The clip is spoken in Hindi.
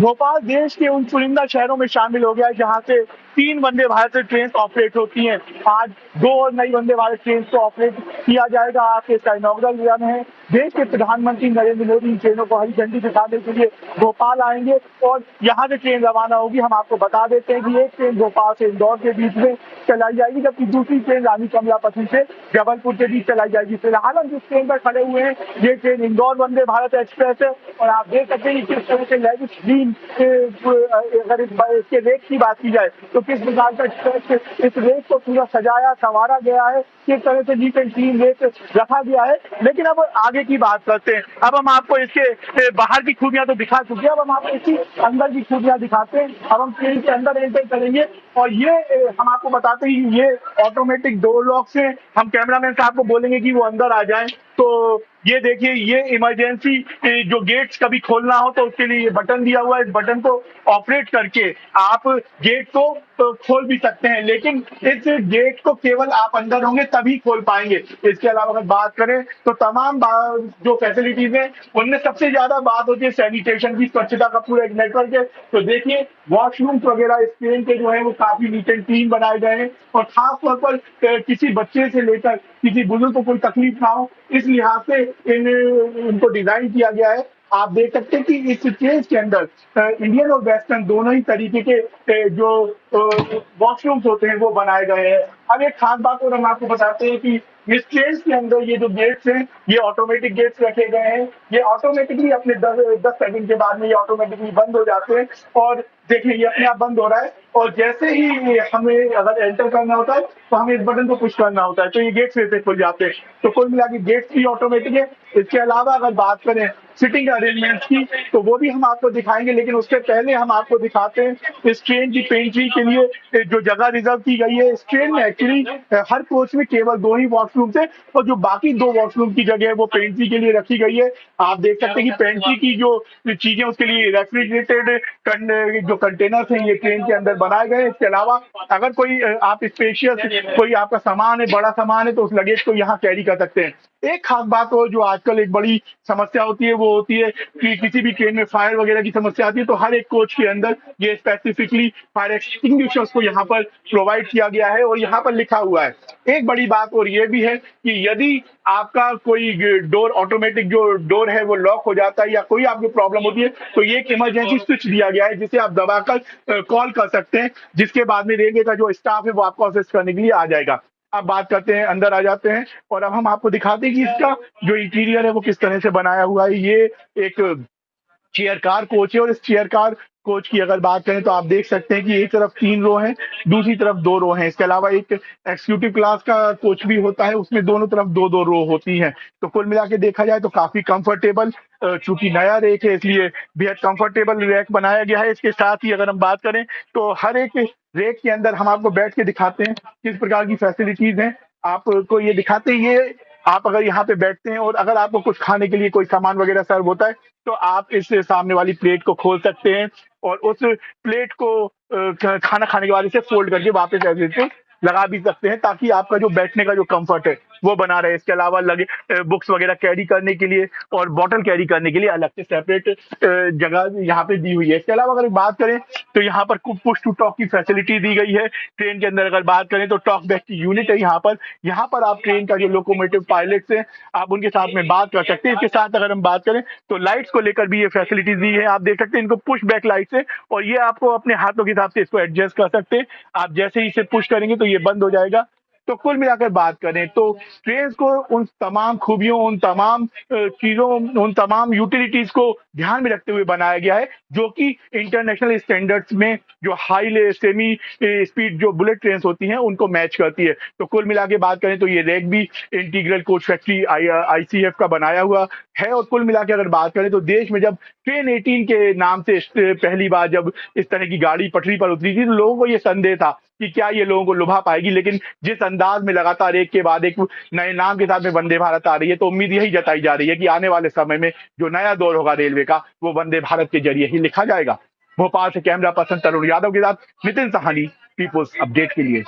भोपाल देश के उन चुनिंदा शहरों में शामिल हो गया है जहां से 3 वंदे भारत ट्रेन ऑपरेट होती हैं। आज 2 और नई वंदे भारत ट्रेन को ऑपरेट किया जाएगा। आज इसका इनॉग्रल रन है। देश के प्रधानमंत्री नरेंद्र मोदी इन ट्रेनों को हरी झंडी दिखाने के लिए भोपाल आएंगे और यहाँ से ट्रेन रवाना होगी। हम आपको बता देते हैं कि एक ट्रेन भोपाल से इंदौर के बीच में चलाई जाएगी, जबकि दूसरी ट्रेन रानी कमलापति से जबलपुर के बीच चलाई जाएगी। फिलहाल हम जिस ट्रेन पर खड़े हुए हैं ये ट्रेन इंदौर वंदे भारत एक्सप्रेस है और आप देख सकते हैं कि किस तरह से लेविस ग्रीन, अगर इसके रेक की बात की जाए तो किस प्रकार का इस रेक को पूरा सजाया संवारा गया है, किस तरह से नीट एंड क्लीन रेक रखा गया है। लेकिन अब आगे की बात करते हैं। अब हम आपको इसके बाहर की खूबियां तो दिखा चुके हैं, अब हम आपको इसकी अंदर की खूबियां दिखाते हैं। अब हम ट्रेन के अंदर एंटर करेंगे और ये हम आपको बताते हैं ये ऑटोमेटिक डोर लॉक से हम कैमरामैन साहब को बोलेंगे कि वो अंदर आ जाएं। तो ये देखिए, ये इमरजेंसी जो गेट्स कभी खोलना हो तो उसके लिए ये बटन दिया हुआ है। इस बटन को ऑपरेट करके आप गेट को खोल भी सकते हैं, लेकिन इस गेट को केवल आप अंदर होंगे तभी खोल पाएंगे। इसके अलावा अगर बात करें तो तमाम जो फैसिलिटीज हैं उनमें सबसे ज्यादा बात होती है सैनिटेशन की, स्वच्छता का पूरा एक नेटवर्क है। तो देखिए वॉशरूम्स वगैरह इस ट्रेन के जो है वो काफी नीट एंड क्लीन बनाए गए हैं और खास तौर पर किसी बच्चे से लेकर किसी बुजुर्ग को कोई तकलीफ ना हो इस लिहाज से इनको डिजाइन किया गया है। आप देख सकते हैं कि इस ट्रेन के अंदर इंडियन और वेस्टर्न दोनों ही तरीके के जो वॉशरूम्स होते हैं वो बनाए गए हैं। अब एक खास बात और हम आपको बताते हैं कि इस ट्रेन के अंदर ये जो गेट्स हैं ये ऑटोमेटिक गेट्स रखे गए हैं। ये ऑटोमेटिकली अपने 10 सेकंड के बाद में ये ऑटोमेटिकली बंद हो जाते हैं और देखिए ये अपने आप बंद हो रहा है। और जैसे ही हमें अगर एंटर करना होता है तो हमें इस बटन को पुश करना होता है तो ये गेट्स फिर से खुल जाते हैं। तो कुल मिला के गेट्स भी ऑटोमेटिक है। इसके अलावा अगर बात करें सिटिंग अरेंजमेंट की तो वो भी हम आपको दिखाएंगे, लेकिन उससे पहले हम आपको दिखाते हैं इस ट्रेन की पेंट्री के लिए जो जगह रिजर्व की गई है। इस ट्रेन में एक्चुअली हर कोच में केवल 2 ही वॉशरूम थे और जो बाकी 2 वॉशरूम की जगह है वो पेंट्री के लिए रखी गई है। आप देख सकते हैं कि पेंट्री की जो चीजें उसके लिए रेफ्रिजरेटेड जो कंटेनर्स हैं ये ट्रेन के अंदर बनाए गए हैं। इसके अलावा अगर कोई आप स्पेशियस कोई आपका सामान है, बड़ा सामान है तो उस लगेज को यहाँ कैरी कर सकते हैं। एक खास बात और जो आजकल एक बड़ी समस्या होती है वो होती है कि किसी भी ट्रेन में फायर वगैरह की समस्या आती है तो हर एक कोच के अंदर ये स्पेसिफिकली फायर एक्सटिंग्विशर्स को यहाँ पर प्रोवाइड किया गया है और यहाँ पर लिखा हुआ है। एक बड़ी बात और ये भी है कि यदि आपका कोई डोर ऑटोमेटिक जो डोर है वो लॉक हो जाता है या कोई आपको प्रॉब्लम होती है तो ये एक इमरजेंसी स्विच दिया गया है जिसे आप दबाकर कॉल कर सकते हैं, जिसके बाद में रेलवे का जो स्टाफ है वो आपको असिस्ट करने के लिए आ जाएगा। अब बात करते हैं, अंदर आ जाते हैं और अब हम आपको दिखाते हैं कि इसका जो इंटीरियर है वो किस तरह से बनाया हुआ है। ये एक चेयर कार कोच है और इस चेयर कार कोच की अगर बात करें तो आप देख सकते हैं कि एक तरफ 3 रो हैं, दूसरी तरफ 2 रो हैं। इसके अलावा एक एक्सिक्यूटिव क्लास का कोच भी होता है, उसमें दोनों तरफ 2-2 रो होती हैं। तो कुल मिला के देखा जाए तो काफी कंफर्टेबल, चूंकि नया रेक है इसलिए बेहद कंफर्टेबल रैक बनाया गया है। इसके साथ ही अगर हम बात करें तो हर एक रेक के अंदर हम आपको बैठ के दिखाते हैं किस प्रकार की फैसिलिटीज हैं। आपको ये दिखाते हैं, ये आप अगर यहाँ पे बैठते हैं और अगर आपको कुछ खाने के लिए कोई सामान वगैरह सर्व होता है तो आप इस सामने वाली प्लेट को खोल सकते हैं और उस प्लेट को खाना खाने के बाद इसे फोल्ड करके वापस ऐसे से लगा भी सकते हैं ताकि आपका जो बैठने का जो कंफर्ट है वो बना रहे। इसके अलावा लगे बुक्स वगैरह कैरी करने के लिए और बॉटल कैरी करने के लिए अलग से सेपरेट जगह यहाँ पे दी हुई है। इसके अलावा अगर बात करें तो यहाँ पर पुश टू टॉक की फैसिलिटी दी गई है। ट्रेन के अंदर अगर बात करें तो टॉक बैक की यूनिट है यहाँ पर आप ट्रेन का जो लोकोमोटिव पायलट्स है आप उनके साथ में बात कर सकते हैं। इसके साथ अगर हम बात करें तो लाइट्स को लेकर भी ये फैसिलिटीज दी है। आप देख सकते हैं इनको पुश बैक लाइट्स है और ये आपको अपने हाथों के हिसाब से इसको एडजस्ट कर सकते हैं। आप जैसे ही इसे पुश करेंगे तो ये बंद हो जाएगा। तो कुल मिलाकर बात करें तो ट्रेन को उन तमाम खूबियों, उन तमाम चीजों, उन तमाम यूटिलिटीज को ध्यान में रखते हुए बनाया गया है जो कि इंटरनेशनल स्टैंडर्ड्स में जो हाई सेमी स्पीड जो बुलेट ट्रेन होती हैं उनको मैच करती है। तो कुल मिला के बात करें तो ये रैक भी इंटीग्रल कोच फैक्ट्री ICF का बनाया हुआ है। और कुल मिला के अगर बात करें तो देश में जब ट्रेन 18 के नाम से पहली बार जब इस तरह की गाड़ी पटरी पर उतरी थी तो लोगों को ये संदेह था कि क्या ये लोगों को लुभा पाएगी, लेकिन जिस अंदाज में लगातार एक के बाद एक नए नाम के साथ में वंदे भारत आ रही है तो उम्मीद यही जताई जा रही है कि आने वाले समय में जो नया दौर होगा रेलवे का वो वंदे भारत के जरिए ही लिखा जाएगा। भोपाल से कैमरा पर्सन तरुण यादव के साथ नितिन सहानी, पीपुल्स अपडेट के लिए।